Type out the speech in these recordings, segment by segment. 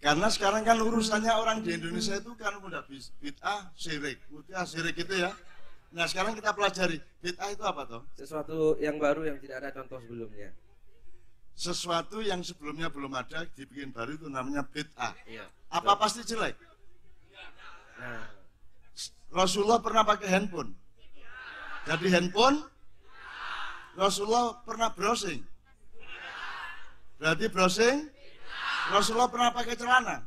Karena sekarang kan urusannya orang di Indonesia itu kan udah bid'ah, syirik, bid'ah, syirik itu ya. Nah sekarang kita pelajari bid'ah itu apa toh? Sesuatu yang baru yang tidak ada contoh sebelumnya. Sesuatu yang sebelumnya belum ada dibikin baru itu namanya bid'ah. Iya. Apa pasti jelek? Nah, Rasulullah pernah pakai handphone. Jadi handphone, Rasulullah pernah browsing. Berarti browsing, Rasulullah pernah pakai celana.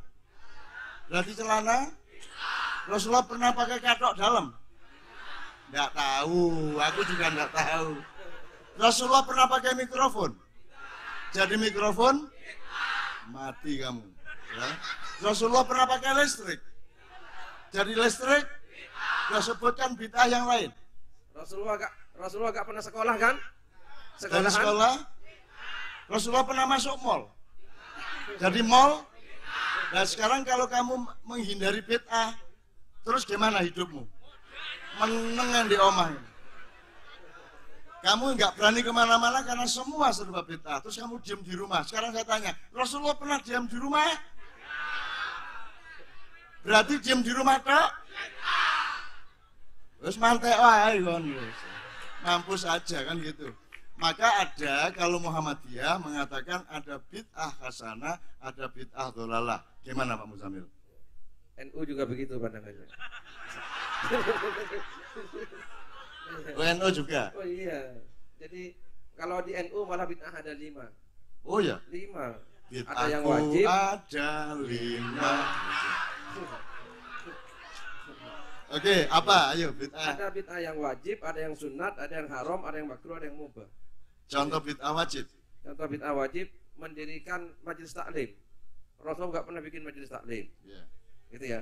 Berarti celana, Rasulullah pernah pakai katok dalam. Nggak tahu, aku juga nggak tahu. Rasulullah pernah pakai mikrofon. Jadi mikrofon, mati kamu. Ya. Rasulullah pernah pakai listrik. Jadi listrik, nggak sebutkan bid'ah yang lain. Rasulullah gak pernah sekolah kan? Dari sekolah, Rasulullah pernah masuk mall. Jadi mall. Nah sekarang kalau kamu menghindari bid'ah, terus gimana hidupmu? Menengan di omah. Kamu nggak berani kemana-mana karena semua serba bid'ah. Terus kamu diam di rumah. Sekarang saya tanya, Rasulullah pernah diam di rumah? Berarti diam di rumah kok? Terus mantek wae kon. Mampus aja kan gitu. Maka ada kalau Muhammadiyah mengatakan ada bid'ah hasanah, ada bid'ah dhalalah. Gimana Pak Muzamil? NU juga begitu pandangannya. NU juga? Oh iya. Jadi kalau di NU malah bid'ah ada 5. Oh ya? 5. Bid'ahku Ada yang wajib. Ada 5. Oke, apa? Ayo bid'ah. Ada bid'ah yang wajib, ada yang sunat, ada yang haram, ada yang makruh, ada yang mubah. Contoh bid'ah wajib. Contoh bid'ah wajib, mendirikan majelis taklim. Rasul nggak pernah bikin majelis taklim. Ya. Gitu ya.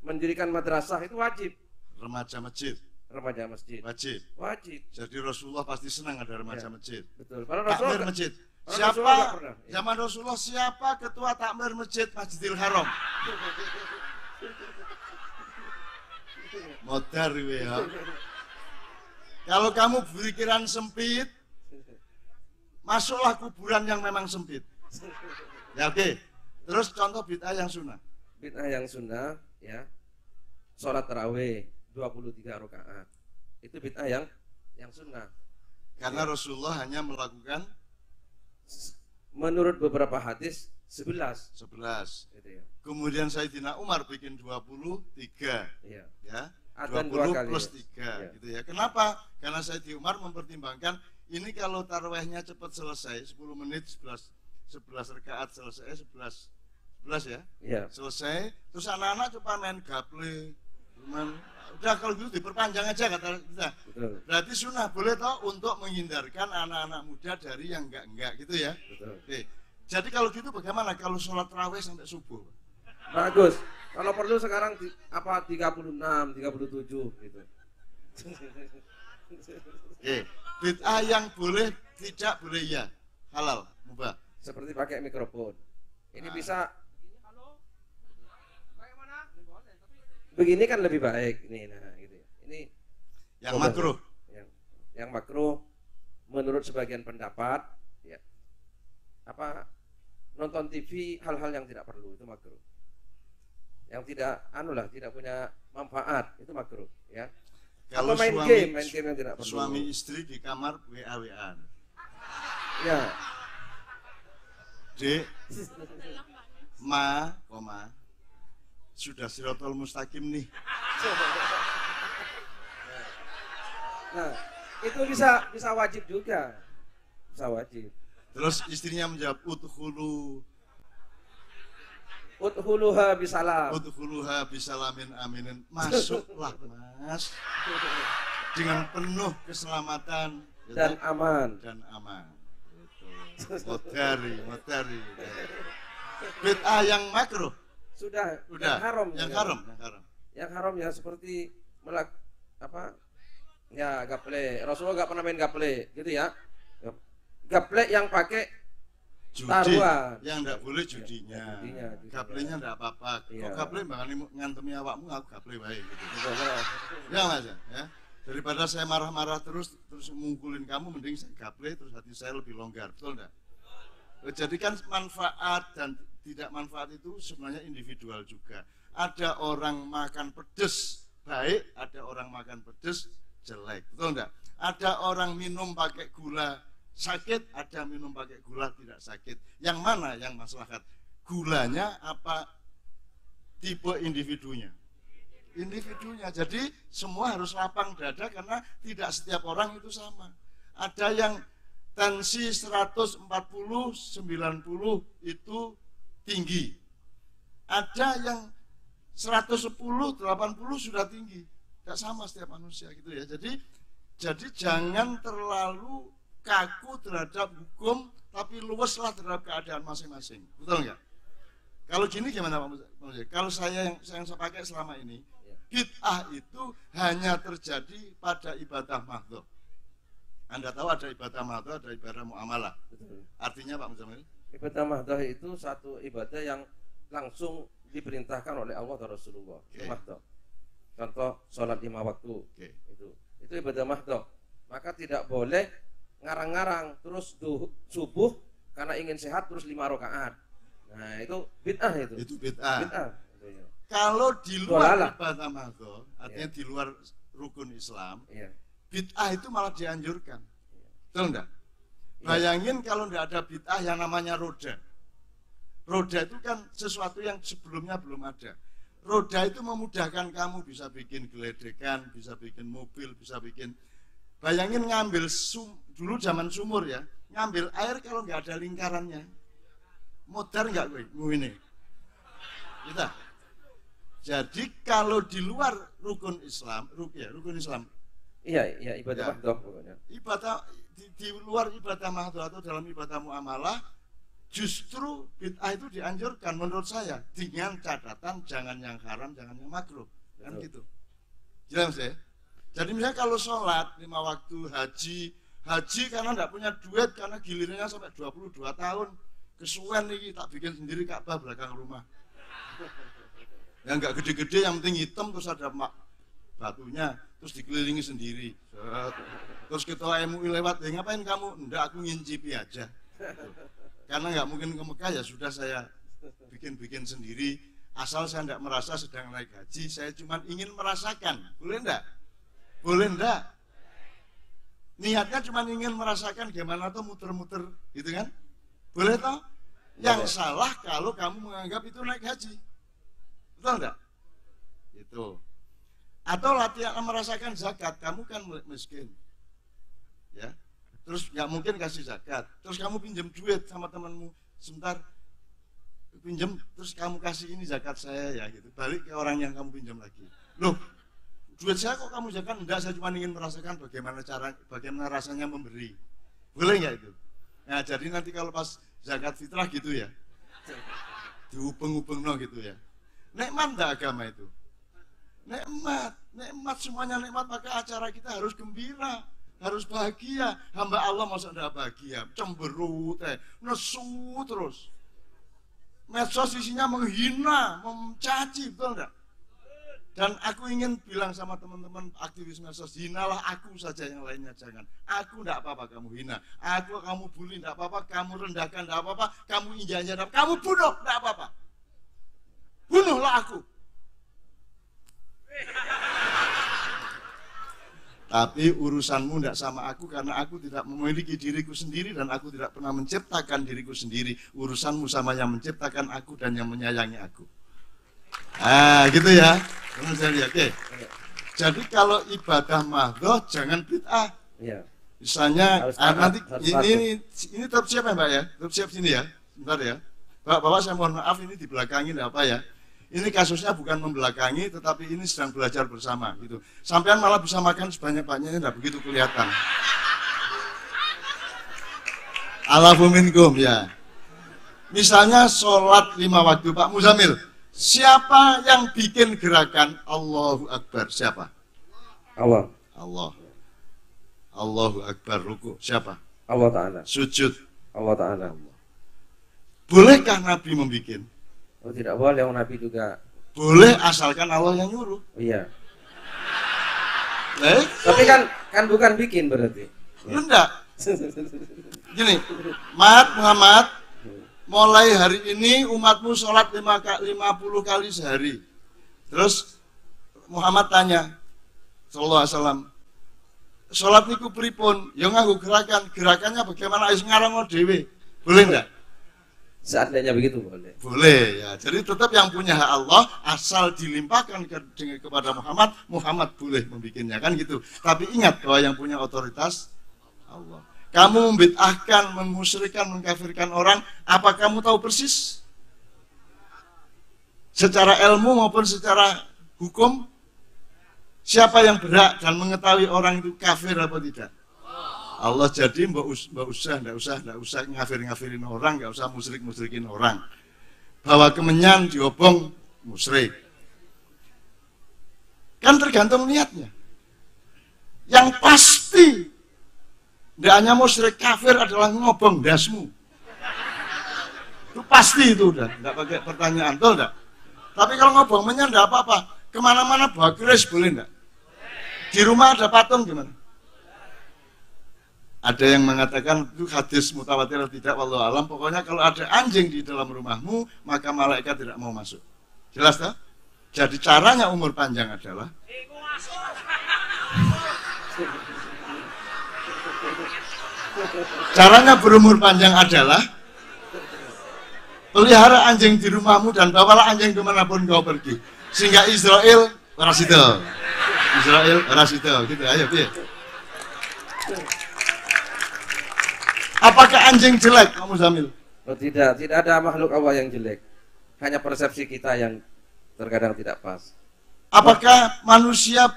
Mendirikan madrasah itu wajib. Remaja masjid. Remaja masjid. Wajib. Wajib. Jadi Rasulullah pasti senang ada remaja Ya. masjid. Betul. Para Takmir Rasul masjid. Rasulullah Siapa nggak pernah. Ya. zaman Rasulullah siapa ketua takmir masjid Masjidil Haram? Modar ya. Kalau kamu berpikiran sempit, masuklah kuburan yang memang sempit. Ya oke. Terus contoh bid'ah yang sunnah. Bid'ah yang sunnah ya. Sholat tarawih 23 rakaat. Itu bid'ah yang sunnah. Karena Rasulullah hanya melakukan menurut beberapa hadis 11. 11. Gitu ya. Kemudian Sayyidina Umar bikin 23. Iya. Ya. Adzan 20 2 kali, plus ya. 3 Ya. gitu ya. Kenapa? Karena Sayyidina Umar mempertimbangkan ini kalau tarawehnya cepat selesai 10 menit 11 rakaat selesai 11 ya. Iya. Selesai terus anak-anak coba main gaple. Udah kalau gitu diperpanjang aja kata kita. Betul. Berarti sunnah boleh toh untuk menghindarkan anak-anak muda dari yang enggak gitu ya. Betul. Oke. Jadi kalau gitu bagaimana kalau sholat tarawih sampai subuh? Bagus. Kalau perlu sekarang 36, 37 gitu. Oke. Bid'ah yang boleh tidak boleh ya. Halal, mubah. Seperti pakai mikrofon. Ini bisa begini kan lebih baik ini nah gitu ya. Ini Yang makruh. Yang makruh menurut sebagian pendapat ya. Apa nonton TV hal-hal yang tidak perlu itu makruh. Yang tidak tidak punya manfaat itu makruh ya. Kalau main game yang tidak perlu. Suami istri di kamar WA-WAan. Ya. Dek, koma, sudah sirotol mustaqim nih. Nah, itu bisa wajib juga. Bisa wajib. Terus istrinya menjawab Udhuluha bisalam. Udhuluha bisalamin aminin. Masuklah mas dengan penuh keselamatan Dan aman. Dan aman. Modari. Bid'ah yang makruh. Sudah. Udah. Yang haram. Yang haram ya seperti ya gaple. Rasulullah nggak pernah main gaple, gitu ya. Gaple yang pakai judi, taruhan. yang enggak boleh judinya. Gaplenya enggak apa-apa. Iya. Kok gaple mbakane ngantemi awakmu aku gaple wae gitu. Ya Mas ya. Daripada saya marah-marah terus mungkulin kamu, mending saya gaple terus hati saya lebih longgar, betul enggak? Jadi kan manfaat dan tidak manfaat itu sebenarnya individual juga. Ada orang makan pedes baik, ada orang makan pedes jelek, betul enggak? Ada orang minum pakai gula sakit, ada minum pakai gula tidak sakit. Yang mana yang maslahat? Gulanya apa tipe individunya? Individunya. Jadi semua harus lapang dada karena tidak setiap orang itu sama. Ada yang tensi 140, 90 itu tinggi. Ada yang 110, 80 sudah tinggi. Tidak sama setiap manusia gitu ya. Jadi jangan terlalu kaku terhadap hukum, tapi luaslah terhadap keadaan masing-masing. Betul enggak? Kalau gini gimana Pak Musa? Kalau saya yang saya pakai selama ini, bid'ah itu hanya terjadi pada ibadah mahdhah. Anda tahu ada ibadah mahdhah, ada ibadah muamalah. Artinya Pak Muzamil? Ibadah mahdhah itu satu ibadah yang langsung diperintahkan oleh Allah dan Rasulullah. Mahdhah. Contoh sholat 5 waktu. Itu ibadah mahdhah. Maka tidak boleh ngarang-ngarang terus subuh karena ingin sehat terus 5 rakaat. Nah, itu bid'ah itu. Itu bid'ah. Bid'ah. Kalau di luar ibadah mahdhah, artinya di luar rukun Islam, bid'ah itu malah dianjurkan. Betul enggak? Bayangin kalau enggak ada bid'ah yang namanya roda. Roda itu kan sesuatu yang sebelumnya belum ada. Roda itu memudahkan kamu bisa bikin geledekan, bisa bikin mobil, bisa bikin. Bayangin ngambil dulu zaman sumur ya, ngambil air kalau enggak ada lingkarannya. Modar enggak gue ini? Kita. Jadi kalau di luar rukun Islam, rukun Islam. Iya, ibadah mahdhah pokoknya. Ibadah di luar ibadah mahdhah atau dalam ibadah muamalah, justru bid'ah itu dianjurkan menurut saya dengan catatan jangan yang haram, jangan yang makruh. Kan gitu. Jelas ya? Jadi misalnya kalau sholat 5 waktu, haji karena enggak punya duit karena gilirannya sampai 22 tahun, kesuwen nih tak bikin sendiri Ka'bah belakang rumah. Yang enggak gede-gede, yang penting hitam terus ada batunya, terus dikelilingi sendiri. Terus ketua MUI lewat, ngapain kamu? Enggak, aku ngincipi aja. Karena enggak mungkin ke Mekah, ya sudah saya bikin sendiri. Asal saya enggak merasa sedang naik haji, saya cuma ingin merasakan. Boleh enggak? Boleh enggak? Niatnya cuma ingin merasakan gimana tuh muter-muter, gitu kan? Boleh toh? Yang salah kalau kamu menganggap itu naik haji. Betul enggak? Itu. Atau latihan merasakan zakat, kamu kan miskin. Ya. Terus nggak mungkin kasih zakat. Terus kamu pinjam duit sama temanmu sebentar, pinjam, terus kamu kasih ini zakat saya ya gitu. Balik ke orang yang kamu pinjam lagi. Loh, duit saya kok kamu zakat? Enggak, saya cuma ingin merasakan bagaimana rasanya memberi. Boleh nggak itu? Nah, jadi nanti kalau pas zakat fitrah gitu ya, diupeng-upeng gitu ya. Nikmat enggak agama itu? Nikmat semuanya nikmat, maka acara kita harus gembira, harus bahagia. Hamba Allah masa enggak bahagia, cemberut, nesu terus. Medsos isinya menghina, mencaci, betul enggak? Dan aku ingin bilang sama teman-teman aktivis medsos, hinalah aku saja, yang lainnya jangan. Aku enggak apa-apa kamu hina, kamu bully enggak apa-apa, kamu rendahkan enggak apa-apa, kamu injak-injak enggak apa-apa, kamu bunuh enggak apa-apa. Bunuhlah aku. Tapi urusanmu tidak sama aku karena aku tidak memiliki diriku sendiri dan aku tidak pernah menciptakan diriku sendiri. Urusanmu sama yang menciptakan aku dan yang menyayangi aku. Gitu ya. Oke. Jadi kalau ibadah mahdhah jangan bid'ah. Iya. Misalnya nanti ini tetap siap ya Mbak ya? Tetap siap sini ya. Sebentar ya. Bapak saya mohon maaf ini di belakangin apa ya? Ini kasusnya bukan membelakangi, tetapi ini sedang belajar bersama gitu. Sampean malah bisa makan sebanyak-banyaknya, tidak begitu kelihatan. Alafu minkum ya. Misalnya sholat 5 waktu, Pak Muzamil. Siapa yang bikin gerakan Allahu Akbar? Siapa? Allah. Allahu Akbar, ruku. Siapa? Allah Ta'ala. Sujud. Allah Ta'ala. Bolehkah Nabi membikin? Oh, tidak boleh, Nabi juga. Boleh asalkan Allah yang nyuruh. Iya. Tapi kan bukan bikin berarti. Enggak. Gini, Muhammad, mulai hari ini umatmu sholat 50 kali sehari. Terus Muhammad tanya, sallallahu alaihi wasallam, sholat niku pripun? Ya nganggo gerakannya bagaimana? Ais ngarang dhewe. Boleh enggak? Seandainya begitu boleh. Boleh ya. Jadi tetap yang punya hak Allah asal dilimpahkan kepada Muhammad, Muhammad boleh membikinnya kan gitu. Tapi ingat bahwa yang punya otoritas Allah. Kamu membid'ahkan, memusyrikan, mengkafirkan orang, apa kamu tahu persis? Secara ilmu maupun secara hukum, siapa yang berhak dan mengetahui orang itu kafir apa tidak? Allah. Jadi enggak usah ngafir-ngafirin orang, enggak usah musyrik-musyrikin orang. Bahwa kemenyan diobong musyrik. Kan tergantung niatnya. Yang pasti tidak hanya musyrik, kafir adalah ngobong dasmu. Itu pasti itu udah, enggak pakai pertanyaan, betul enggak? Tapi kalau ngobong menyan enggak apa-apa. Kemana-mana bawa keris boleh enggak? Di rumah ada patung gimana? Ada yang mengatakan itu hadis mutawatir atau tidak, wallahu alam. Pokoknya kalau ada anjing di dalam rumahmu, maka malaikat tidak mau masuk. Jelas tak? Jadi caranya umur panjang adalah caranya berumur panjang adalah pelihara anjing di rumahmu dan bawalah anjing kemanapun kau pergi, sehingga Israel warasito, gitu. Ayo, biar. Apakah anjing jelek, kamu Zamil? Oh, tidak ada makhluk Allah yang jelek. Hanya persepsi kita yang terkadang tidak pas. Apakah manusia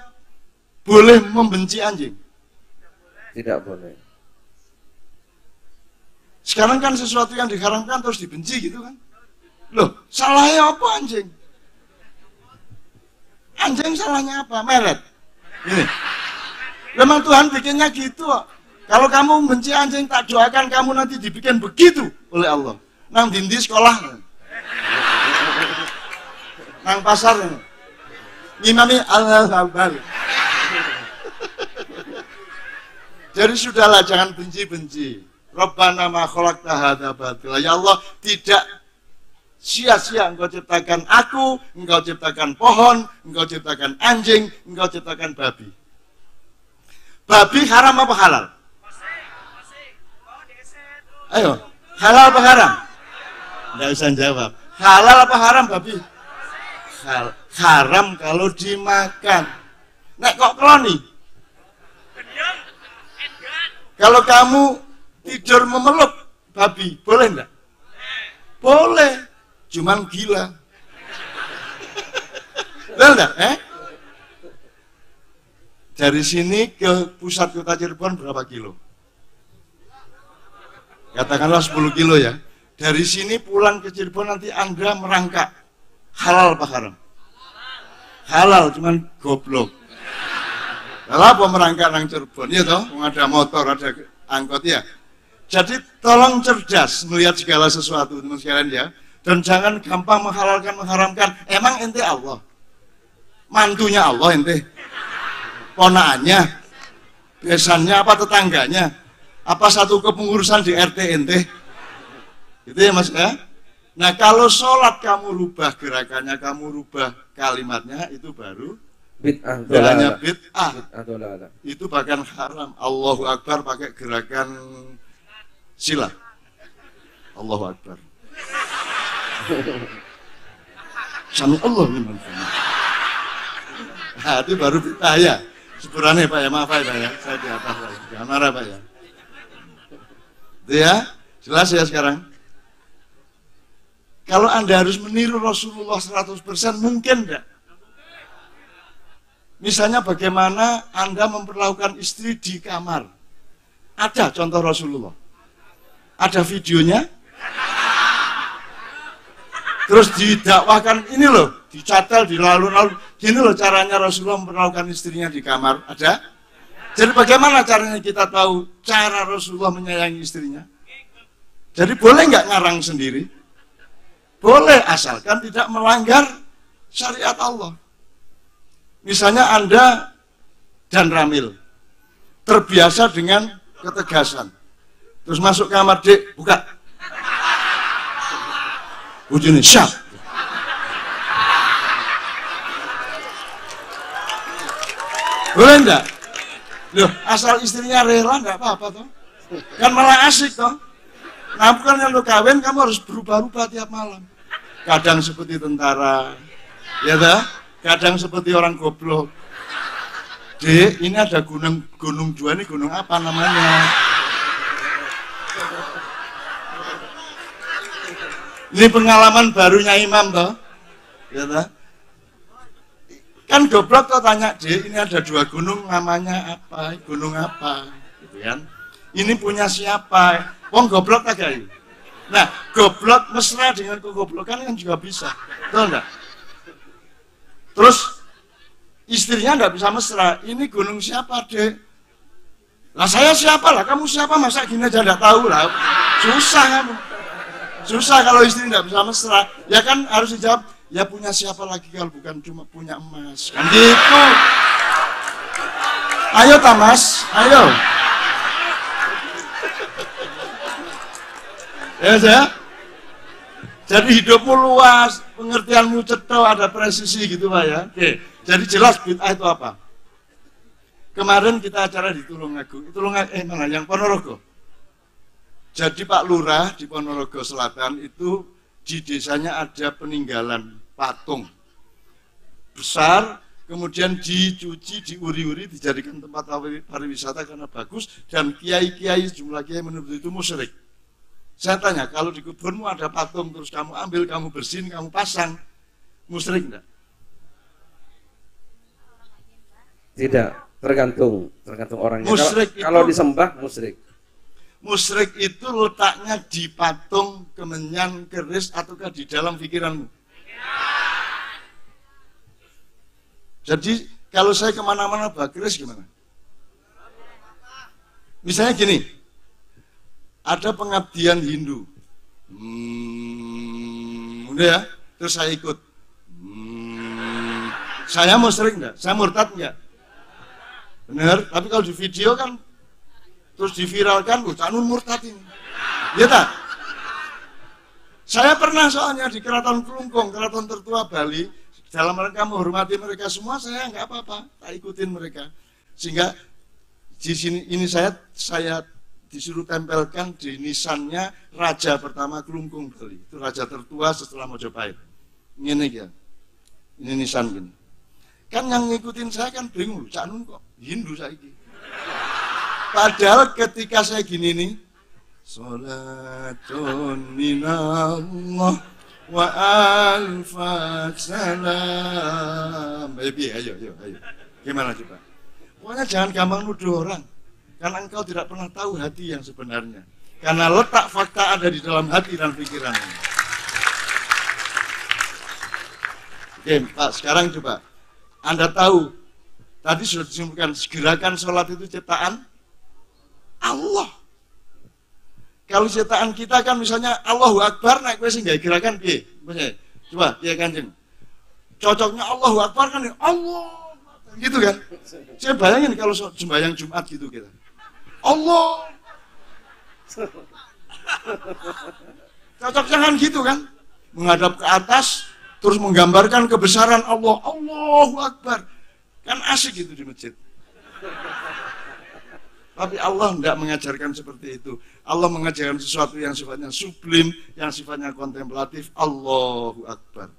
boleh membenci anjing? Tidak boleh. Sekarang kan sesuatu yang diharamkan terus dibenci gitu kan? Loh, salahnya apa anjing? Anjing salahnya apa? Meret. Ini. Memang Tuhan bikinnya gitu kok. Kalau kamu membenci anjing, tak doakan kamu nanti dibikin begitu oleh Allah. Nang dindi sekolah, nang pasar, ngimami Allah Akbar. Jadi sudahlah, jangan benci-benci. Rabbana ma khalaqta hadza batila. Ya Allah, tidak sia-sia engkau ciptakan aku, engkau ciptakan pohon, engkau ciptakan anjing, engkau ciptakan babi. Babi haram apa halal? Ayo, halal apa haram? Nggak usah jawab. Halal apa haram babi? Haram kalau dimakan. Nek kok kloni? Kalau kamu tidur memeluk babi, boleh enggak? Boleh, cuman gila. Boleh enggak? Dari sini ke pusat kota Cirebon berapa kilo? Katakanlah 10 kilo ya. Dari sini pulang ke Cirebon nanti Anda merangkak. Halal apa haram? Halal, cuman goblok. Lalu apa merangkak nang Cirebon? Ya toh, ada motor, ada angkot ya. Jadi tolong cerdas melihat segala sesuatu teman sekalian ya. Dan jangan gampang menghalalkan, mengharamkan. Emang ente Allah? Mantunya Allah ente? Ponaannya? Besannya apa tetangganya? Apa satu kepengurusan di RT ente? Gitu ya mas ya? Nah kalau sholat kamu rubah gerakannya, kamu rubah kalimatnya, itu baru bid'ah. Bid'ah. Itu bahkan haram. Allahu Akbar pakai gerakan sila. Allahu Akbar. Sami Allah liman hamid. Nah, itu baru bid'ah ya. Seburannya Pak ya, maaf ya Pak ya. Saya di atas lagi. Jangan marah Pak ya. Itu ya, jelas ya sekarang. Kalau Anda harus meniru Rasulullah 100%, mungkin enggak? Misalnya bagaimana Anda memperlakukan istri di kamar. Ada contoh Rasulullah. Ada videonya. Terus didakwakan, ini loh, dicatat, dilalu-lalu. Gini loh caranya Rasulullah memperlakukan istrinya di kamar. Ada? Jadi bagaimana caranya kita tahu cara Rasulullah menyayangi istrinya? Jadi boleh nggak ngarang sendiri? Boleh, asalkan tidak melanggar syariat Allah. Misalnya Anda dan Ramil terbiasa dengan ketegasan. Terus masuk kamar, Dek, buka. bojone siap. Boleh enggak? Loh, asal istrinya rela enggak apa-apa toh. Kan malah asik toh. Nah, bukan yang lo kawin kamu harus berubah-ubah tiap malam. Kadang seperti tentara, ya toh? Kadang seperti orang goblok. Dek, ini ada gunung dua, ini gunung apa namanya? Ini pengalaman barunya Imam toh, ya toh? Kan goblok toh tanya, Dek, ini ada dua gunung, namanya apa? Gunung apa? Gitu kan? Ini punya siapa? Wong goblok tak gayu. Nah, goblok mesra dengan kegoblokan kan juga bisa, betul enggak? Terus istrinya enggak bisa mesra. Ini gunung siapa, Dek? Lah saya siapa lah? Kamu siapa? Masa gini aja enggak tahu lah. Susah kamu. Susah kalau istri enggak bisa mesra. Ya kan harus dijawab, ya punya siapa lagi kalau bukan cuma punya emas. Kan gitu. Ayo Tamas, ayo. Ya saya. Jadi hidupmu luas, pengertianmu cetok, ada presisi gitu Pak ya. Oke. Jadi jelas bid'ah itu apa? Kemarin kita acara di Tulungagung. Mana yang Ponorogo. Jadi Pak Lurah di Ponorogo Selatan itu di desanya ada peninggalan patung besar, kemudian dicuci, diuri-uri, dijadikan tempat pariwisata karena bagus, dan kiai-kiai jumlah kiai menuntut itu musyrik. Saya tanya, kalau di kuburmu ada patung terus kamu ambil, kamu bersihin, kamu pasang, musyrik enggak? Tidak, tergantung orangnya. Musyrik kalau disembah musyrik. Musyrik itu letaknya di patung, kemenyan, keris, ataukah di dalam pikiranmu? Jadi kalau saya kemana-mana bawa keris gimana? Misalnya gini, ada pengabdian Hindu, udah ya, terus saya ikut. Saya musyrik enggak? Saya murtad enggak? Benar, tapi kalau di video kan terus diviralkan, canun murtad ini. Ya tak? Saya pernah soalnya di Keraton Klungkung, keraton tertua Bali, dalam rangka menghormati mereka semua, saya nggak apa-apa, tak ikutin mereka. Sehingga di sini ini saya disuruh tempelkan di nisannya raja pertama Klungkung Bali. Itu raja tertua setelah Mojopahit. Ini ya, ini nisan gini. Kan yang ngikutin saya kan bingung, canun kok Hindu saya ini. Padahal ketika saya gini nih, sholatun minallah wa alfa salam. Baby, ayo. Gimana coba? Pokoknya jangan gampang nuduh orang, karena engkau tidak pernah tahu hati yang sebenarnya. Karena letak fakta ada di dalam hati dan pikiran. Oke, Pak, sekarang coba. Anda tahu, tadi sudah disimpulkan, gerakan sholat itu ciptaan Allah. Kalau ciptaan kita kan misalnya Allahu Akbar, naik wes nggak gerakan piye? Coba ya Kanjeng. Cocoknya Allahu Akbar kan Allah, gitu kan? Saya bayangin kalau sembahyang Jumat gitu kita. Allah. Cocoknya kan gitu kan? Menghadap ke atas, terus menggambarkan kebesaran Allah. Allahu Akbar. Kan asik gitu di masjid. Tapi Allah tidak mengajarkan seperti itu. Allah mengajarkan sesuatu yang sifatnya sublim, yang sifatnya kontemplatif. Allahu Akbar.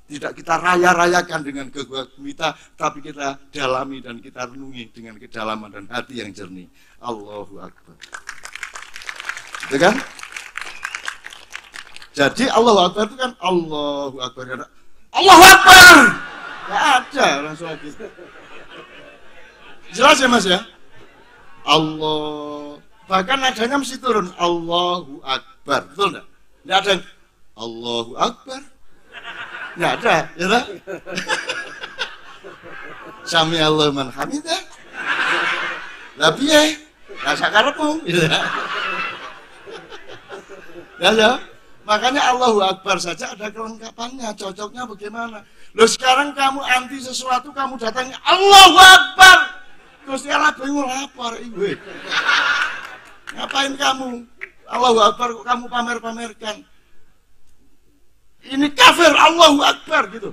Tidak kita raya-rayakan dengan kekuatan kita, tapi kita dalami dan kita renungi dengan kedalaman dan hati yang jernih. Allahu Akbar. Itu kan? Jadi Allahu Akbar itu kan Allahu Akbar. Allahu Akbar! Tidak ada langsung lagi. Jelas ya Mas ya? Allah, bahkan nadanya mesti turun. Allahu Akbar, betul enggak? Enggak ada yang Allahu Akbar, enggak ada, ya tak? Sami Allah man hamidah. Lah piye? Lah sakarepmu, gitu ya. Ya. Makanya Allahu Akbar saja ada kelengkapannya, cocoknya bagaimana? Loh sekarang kamu anti sesuatu, kamu datangnya Allahu Akbar. Terus dia lah bingung lapar, ibu. Ngapain kamu? Allahu Akbar kok kamu pamer-pamerkan? Ini kafir, Allahu Akbar gitu.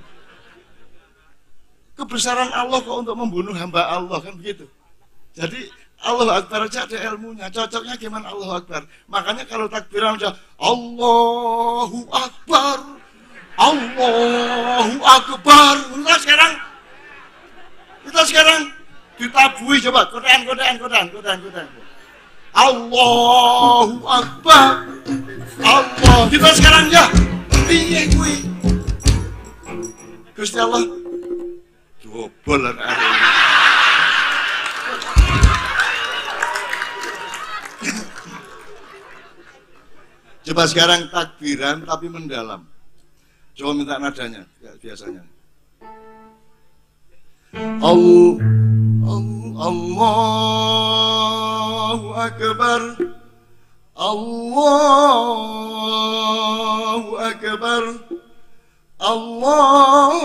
Kebesaran Allah kok untuk membunuh hamba Allah kan begitu. Jadi Allahu Akbar aja ada ilmunya. Cocoknya gimana Allahu Akbar? Makanya kalau takbiran aja Allahu Akbar, Allahu Akbar. Kita sekarang ditabui coba godaan. Allahu Akbar, Allah. Kita sekarang ya piye kuwi? Gusti Allah dobol arek. Coba sekarang takbiran tapi mendalam. Coba minta nadanya kayak biasanya. Allahu Akbar, Allahu Akbar, Allahu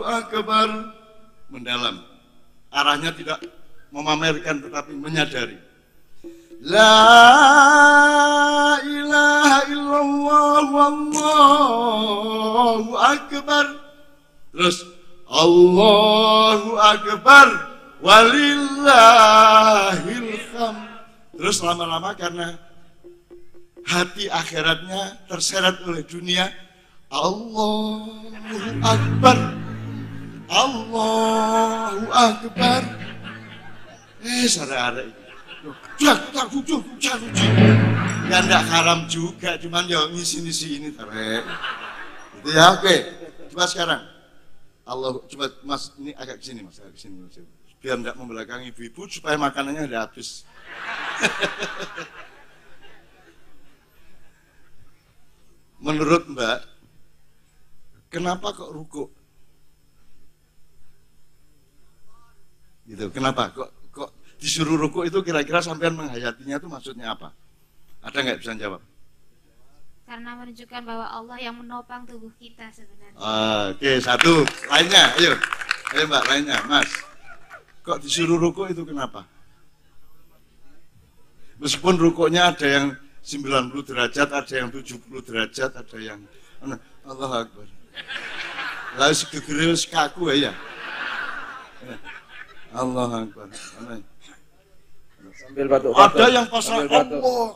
Akbar. Mendalam. Arahnya tidak memamerkan tetapi menyadari. La ilaha illallah wallahu akbar. Terus Allahu Akbar walillahil hamd. Terus lama-lama karena hati akhiratnya terseret oleh dunia, Allahu Akbar, Allahu Akbar. Saudara ini ya enggak haram juga, cuman ya ngisi-ngisi ini tarek. Itu ya, oke. Coba sekarang Allah, coba Mas, ini agak kesini Mas, agak kesini Mas. Biar enggak membelakangi ibu-ibu supaya makanannya udah habis. Menurut Mbak, kenapa kok ruku? Gitu, kenapa kok disuruh ruku itu kira-kira sampean menghayatinya itu maksudnya apa? Ada nggak bisa jawab? Karena menunjukkan bahwa Allah yang menopang tubuh kita sebenarnya. Oke, satu. Lainnya, ayo Mbak, lainnya, Mas. Kok disuruh ruku itu kenapa? Meskipun rukunya ada yang 90 derajat, ada yang 70 derajat, ada yang Allahu Akbar. Lalu segegere wis kaku ya. Allahu Akbar. Sambil batuk. Ada yang pasang Allah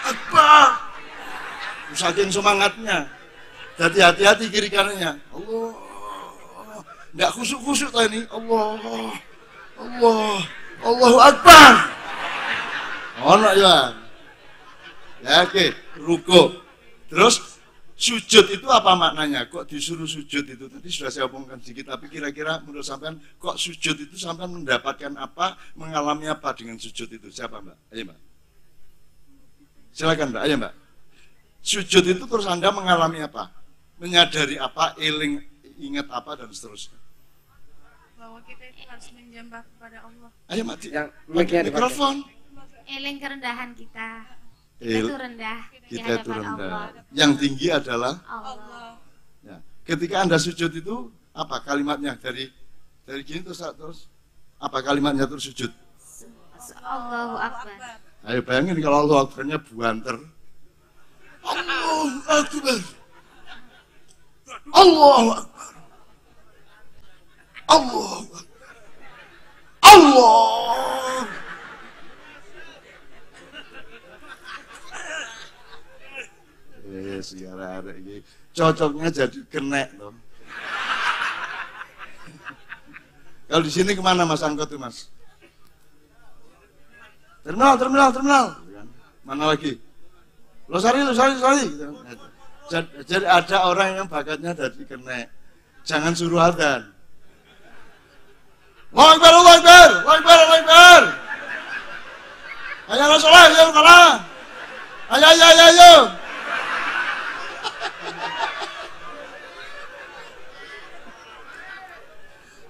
Akbar. Saking semangatnya. Jadi hati-hati kiri kanannya. Allah. Enggak khusuk-khusuk tadi. Allahu Akbar. Ono ya. Ya oke, ruku. Terus sujud itu apa maknanya? Kok disuruh sujud itu? Tadi sudah saya omongkan sedikit, tapi kira-kira menurut sampean kok sujud itu sampean mendapatkan apa, mengalami apa dengan sujud itu? Siapa Mbak? Ayo Mbak. Silakan Mbak, ayo Mbak. Sujud itu terus Anda mengalami apa? Menyadari apa, ingat apa, dan seterusnya. Bahwa kita itu harus menyembah kepada Allah. Ayo Mbak, yang mikrofon. Eling kerendahan kita. Il- Kita itu rendah di Kita itu hadapan rendah. Allah. Yang tinggi adalah Allah. ya. Ketika Anda sujud itu apa kalimatnya? Dari gini terus apa kalimatnya terus sujud? Allahu Akbar. Ayo bayangin kalau Allahu Akbarnya buanter. Allahu Akbar. Allahu Akbar. Allahu Akbar. Allah. Siara ini cocoknya jadi kenek loh. Kalau di sini kemana Mas angkot tuh Mas? Terminal. Mana lagi? Losari. Jadi ada orang yang bakatnya jadi kenek. Jangan suruh adzan. Allahu Akbar. Ayo sholat, ayo kalah. Ayo.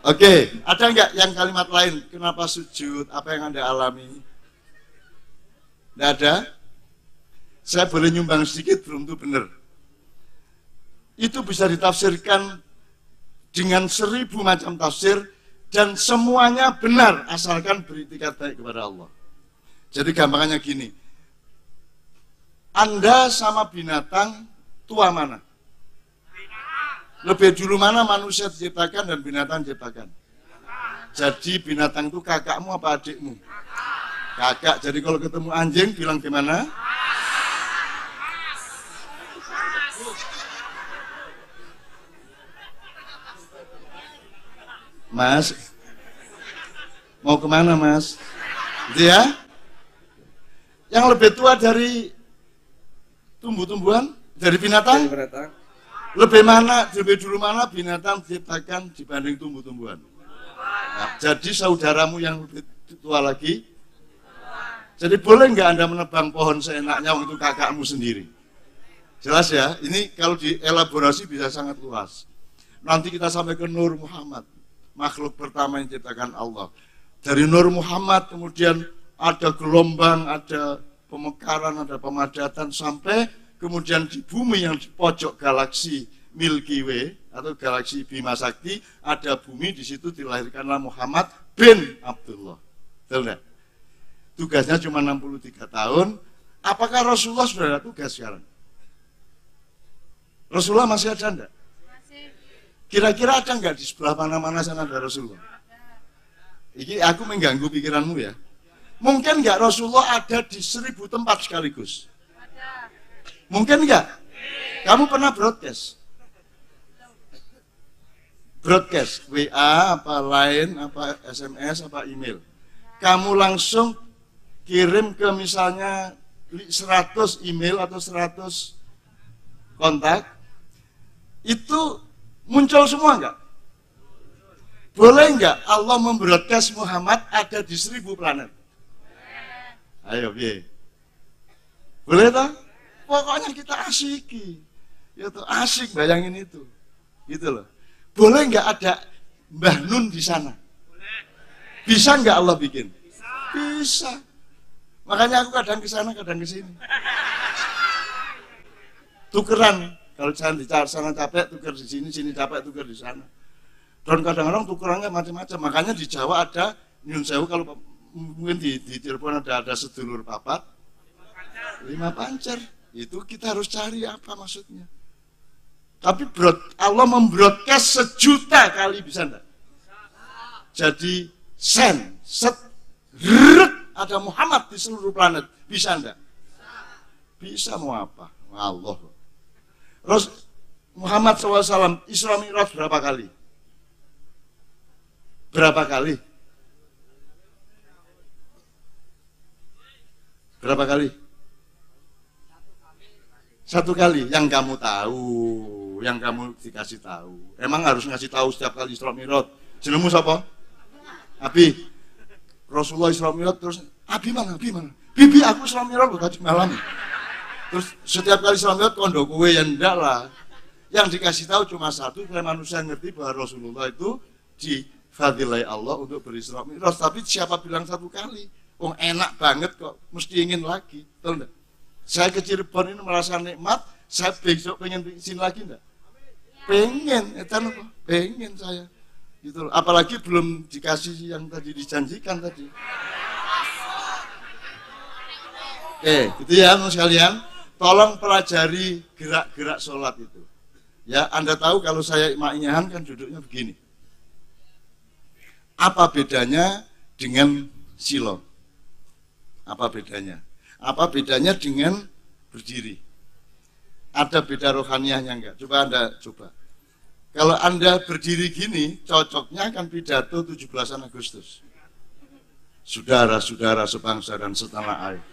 Oke, ada nggak yang kalimat lain? Kenapa sujud? Apa yang Anda alami? Nggak ada? Saya boleh nyumbang sedikit, belum itu benar. Itu bisa ditafsirkan dengan 1000 macam tafsir dan semuanya benar asalkan beriktikad baik kepada Allah. Jadi gampangannya gini, Anda sama binatang tua mana? Lebih dulu mana manusia diciptakan dan binatang diciptakan? Jadi binatang itu kakakmu apa adikmu? Kakak. Jadi kalau ketemu anjing bilang gimana? Mas, mau kemana mas? Gitu ya? Yang lebih tua dari tumbuh-tumbuhan, dari binatang? Dari binatang. Lebih dulu mana binatang diciptakan dibanding tumbuh-tumbuhan? Nah, jadi saudaramu yang lebih tua lagi, jadi boleh nggak Anda menebang pohon seenaknya untuk kakakmu sendiri? Jelas ya, ini kalau dielaborasi bisa sangat luas. Nanti kita sampai ke Nur Muhammad, makhluk pertama yang diciptakan Allah. Dari Nur Muhammad kemudian ada gelombang, ada pemekaran, ada pemadatan, sampai kemudian di bumi yang di pojok galaksi Milky Way atau galaksi Bima Sakti, ada bumi, di situ dilahirkanlah Muhammad bin Abdullah. Betul enggak? Tugasnya cuma 63 tahun. Apakah Rasulullah sudah ada tugas sekarang? Rasulullah masih ada enggak? Kira-kira ada enggak di sebelah mana-mana sana ada Rasulullah? Ini aku mengganggu pikiranmu ya. Mungkin enggak Rasulullah ada di 1000 tempat sekaligus? Mungkin enggak? Kamu pernah broadcast? Broadcast, WA, apa lain, apa SMS, apa email. Kamu langsung kirim ke misalnya 100 email atau 100 kontak, itu muncul semua enggak? Boleh enggak Allah membroadcast Muhammad ada di 1000 planet? Ayo, biar. Boleh toh? Pokoknya kita asiki. Ya tuh, asik bayangin itu. Gitu loh. Boleh enggak ada Mbah Nun di sana? Bisa enggak Allah bikin? Bisa. Makanya aku kadang ke sana, kadang ke sini. Tukeran. Kalau saya di sana capek, tuker di sini, sini capek, tuker di sana. Dan kadang-kadang tukerannya macam-macam. Makanya di Jawa ada nyun sewu, kalau mungkin di Cirebon ada sedulur papat, 5 pancer. Itu kita harus cari apa maksudnya. Tapi Allah membroadcast 1.000.000 kali, bisa enggak? Jadi set, ada Muhammad di seluruh planet, bisa enggak? Bisa, mau apa? Allah. Muhammad SAW Isra Mi'raj berapa kali? Berapa kali? Berapa kali? 1 kali. Yang kamu tahu, yang kamu dikasih tahu. Emang harus ngasih tahu setiap kali Isra Mi'raj? Jenengmu siapa? Abi. Rasulullah Isra Mi'raj terus Abi mana? Bibi aku Isra Mi'raj tadi malam. Terus setiap kali Isra Mi'raj kondo kowe ya ndak lah. Yang dikasih tahu cuma satu, supaya manusia ngerti bahwa Rasulullah itu difadilai Allah untuk berisra Mi'raj. Tapi siapa bilang 1 kali? Oh enak banget kok, mesti ingin lagi. Tahu enggak? Saya ke Cirebon ini merasa nikmat, saya besok pengen sini lagi enggak? Pengen, pengen saya. Gitu. Apalagi belum dikasih yang tadi dijanjikan tadi. Gitu ya sekalian. Tolong pelajari gerak-gerak sholat itu. Ya, Anda tahu kalau saya maknyahan kan duduknya begini. Apa bedanya dengan silo? Apa bedanya? Apa bedanya dengan berdiri? Ada beda rohaniahnya enggak? Coba Anda coba. Kalau Anda berdiri gini, cocoknya kan pidato 17 Agustus. Saudara-saudara sebangsa dan setanah air.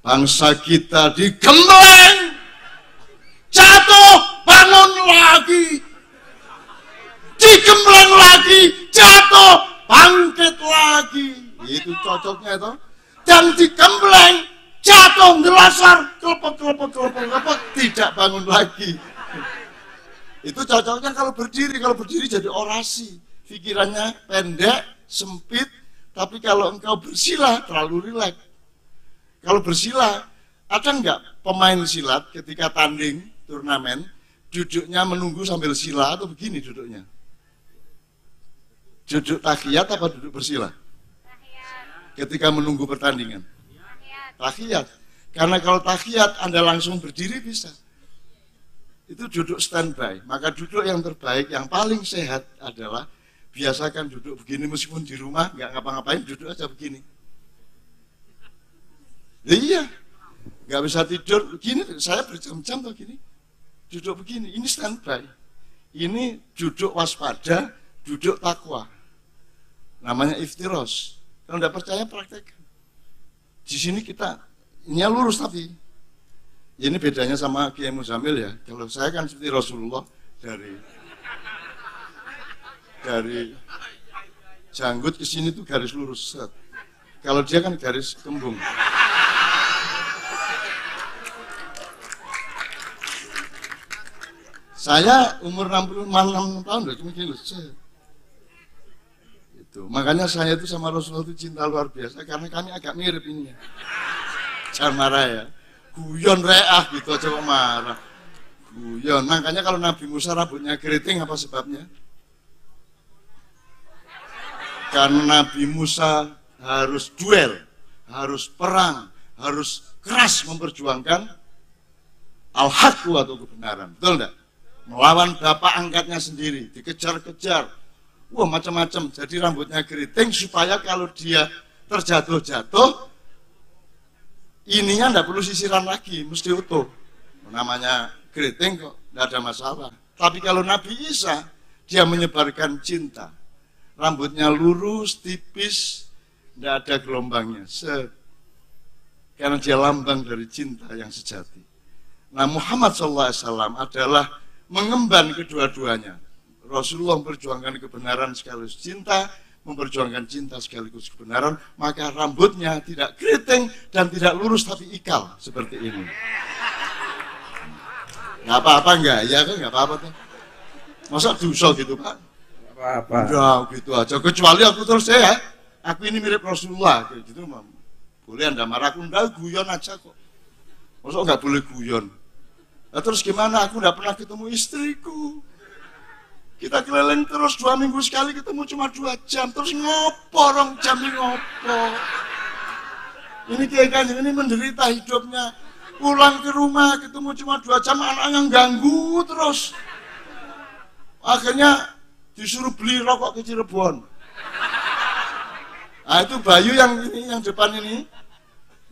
Bangsa kita digembleng, jatuh, bangun lagi. Digembleng lagi, jatuh, bangkit lagi. Itu cocoknya itu. Dan digembleng, jatuh, ngelasar, kelepek, tidak bangun lagi. Itu cocoknya kalau berdiri jadi orasi. Pikirannya pendek, sempit, tapi kalau engkau bersila terlalu rileks. Kalau bersila, ada enggak pemain silat ketika tanding turnamen, duduknya menunggu sambil sila atau begini duduknya? Duduk tahiyat apa duduk bersila? Ketika menunggu pertandingan? Tahiyat. Karena kalau tahiyat Anda langsung berdiri bisa. Itu duduk standby. Maka duduk yang terbaik, yang paling sehat adalah biasakan duduk begini meskipun di rumah nggak ngapa-ngapain, duduk aja begini. Iya, nggak bisa tidur begini. Saya berjam-jam tuh gini, duduk begini. Ini standby. Ini duduk waspada, duduk takwa. Namanya iftiros. Kalau nggak percaya praktek. Di sini kita ini lurus tapi ini bedanya sama Kiai Muzamil ya. Kalau saya kan seperti Rasulullah dari janggut ke sini tuh garis lurus. Set. Kalau dia kan garis kembung. Saya umur 66 tahun udah cuma gini loh. Itu. Makanya saya itu sama Rasulullah itu cinta luar biasa karena kami agak mirip ini ya. Jangan marah ya. Guyon reah gitu aja kok marah. Guyon. Makanya kalau Nabi Musa rambutnya keriting apa sebabnya? Karena Nabi Musa harus duel, harus perang, harus keras memperjuangkan al-haqqu atau kebenaran. Betul enggak? Melawan bapak angkatnya sendiri, dikejar-kejar. Wah, macam-macam. Jadi rambutnya keriting supaya kalau dia terjatuh-jatuh, ininya enggak perlu sisiran lagi, mesti utuh. Namanya keriting kok, enggak ada masalah. Tapi kalau Nabi Isa, dia menyebarkan cinta. Rambutnya lurus, tipis, enggak ada gelombangnya. Karena dia lambang dari cinta yang sejati. Nah, Muhammad SAW adalah mengemban kedua-duanya. Rasulullah memperjuangkan kebenaran sekaligus cinta, memperjuangkan cinta sekaligus kebenaran, maka rambutnya tidak keriting dan tidak lurus tapi ikal seperti ini. Nggak apa-apa enggak? Ya kan nggak apa-apa tuh. Masa dosa gitu Pak? Apa-apa. Udah gitu aja. Kecuali aku terus ya, aku ini mirip Rasulullah kayak gitu, Mam. Boleh Anda marah, aku enggak, guyon aja kok. Masa nggak boleh guyon? Nah, terus gimana? Aku nggak pernah ketemu istriku. Kita keliling terus 2 minggu sekali ketemu cuma 2 jam. Terus ngopo orang jam ini ngopo? Ini kayak Kanjeng ini menderita hidupnya. Pulang ke rumah ketemu cuma 2 jam, anaknya ganggu terus. Akhirnya disuruh beli rokok ke Cirebon. Nah itu Bayu yang ini, yang depan ini.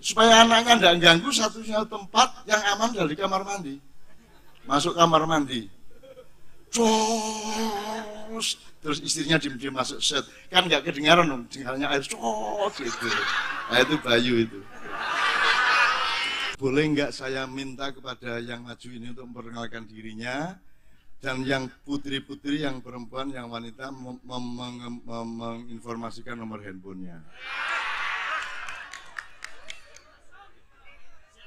Supaya anaknya tidak ganggu, satu-satunya tempat yang aman dari kamar mandi. Masuk kamar mandi. Terus istrinya diem-diem masuk set. Kan nggak kedengaran dong, dengarnya air gitu. Nah itu Bayu itu. Boleh nggak saya minta kepada yang maju ini untuk memperkenalkan dirinya, dan yang putri-putri, yang perempuan, yang wanita menginformasikan nomor handphonenya.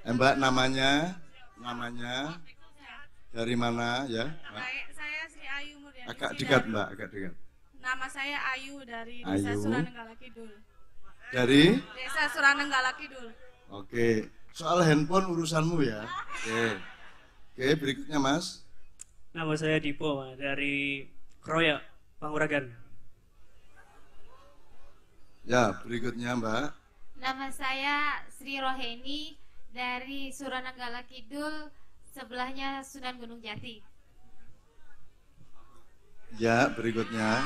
Mbak, namanya dari mana ya? Mbak? Saya Sri Ayu Muriani. Agak dekat Mbak, agak dekat. Nama saya Ayu dari Desa Ayu. Suranenggala Kidul. Dari? Desa Suranenggala Kidul. Oke, soal handphone urusanmu ya. Oke, berikutnya Mas. Nama saya Dipo, Mas, dari Kroya, Panguragan. Ya, berikutnya Mbak. Nama saya Sri Roheni dari Suranenggala Kidul, sebelahnya Sunan Gunung Jati. Ya, berikutnya.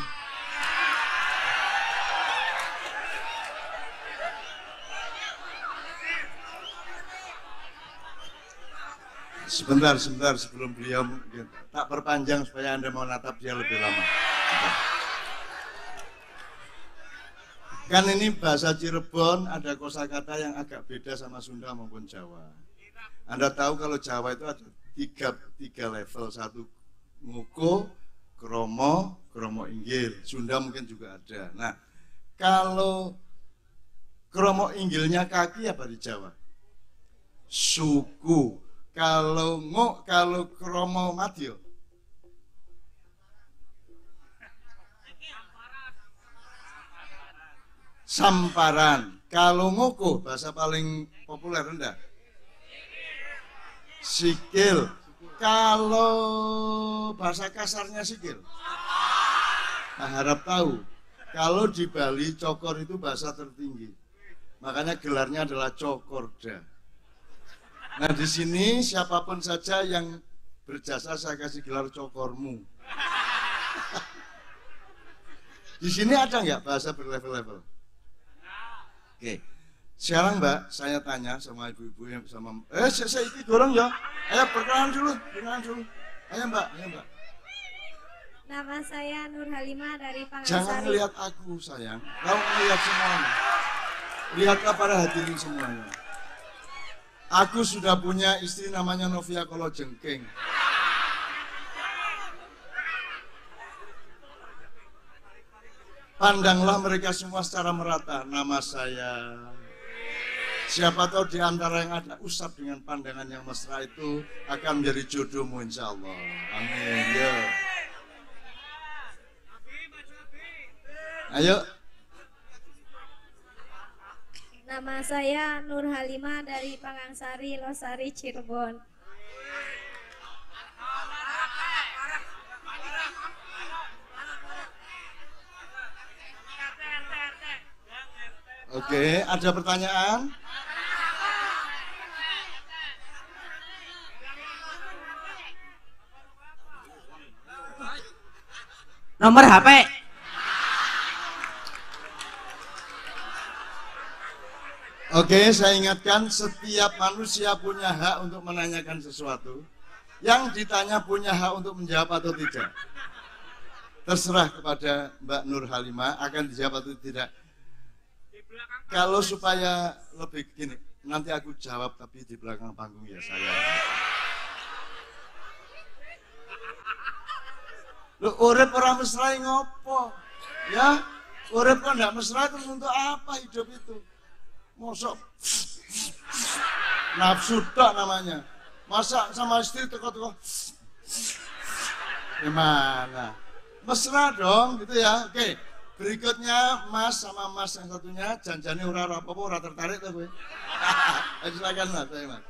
Sebentar sebelum beliau mungkin tak perpanjang supaya Anda mau natap dia lebih lama. Kan ini bahasa Cirebon ada kosakata yang agak beda sama Sunda maupun Jawa. Anda tahu kalau Jawa itu ada tiga level, satu nguko, kromo inggil. Sunda mungkin juga ada. Nah, kalau kromo inggilnya kaki apa di Jawa? Suku. Kalau kromo madya. Samparan. Kalau ngoko, bahasa paling populer rendah. Sikil. Kalau bahasa kasarnya sikil. Nah, harap tahu. Kalau di Bali cokor itu bahasa tertinggi. Makanya gelarnya adalah cokorda. Nah di sini siapapun saja yang berjasa saya kasih gelar cokormu. Di sini ada nggak bahasa berlevel-level? Oke. Sekarang Mbak, saya tanya sama ibu-ibu yang sama saya ikut dorong ya. Ayo perkenalan dulu. Ayo Mbak. Nama saya Nur Halimah dari Pangansari. Jangan lihat aku sayang, kamu lihat semuanya. Lihatlah para hadirin semuanya. Aku sudah punya istri namanya Novia Kolojengking. Pandanglah mereka semua secara merata. Nama saya. Siapa tahu di antara yang ada usap dengan pandangan yang mesra itu akan menjadi jodohmu insya Allah. Amin. Ya. Ayo. Nama saya Nur Halimah dari Pangansari, Losari, Cirebon. Oke, ada pertanyaan? Nomor HP. Oke, saya ingatkan setiap manusia punya hak untuk menanyakan sesuatu. Yang ditanya punya hak untuk menjawab atau tidak. Terserah kepada Mbak Nur Halimah akan dijawab atau tidak. Kalau supaya lebih gini, nanti aku jawab tapi di belakang panggung ya saya. Lu urip orang mesra ngopo? Ya, urip kan enggak mesra terus untuk apa hidup itu? Mosok nafsu tok namanya. Masa sama istri teko-teko gimana? Mesra dong gitu ya. Oke. Berikutnya Mas sama Mas yang satunya janjane ora apa-apa ora tertarik tuh kowe. Silakan Mas, Mas.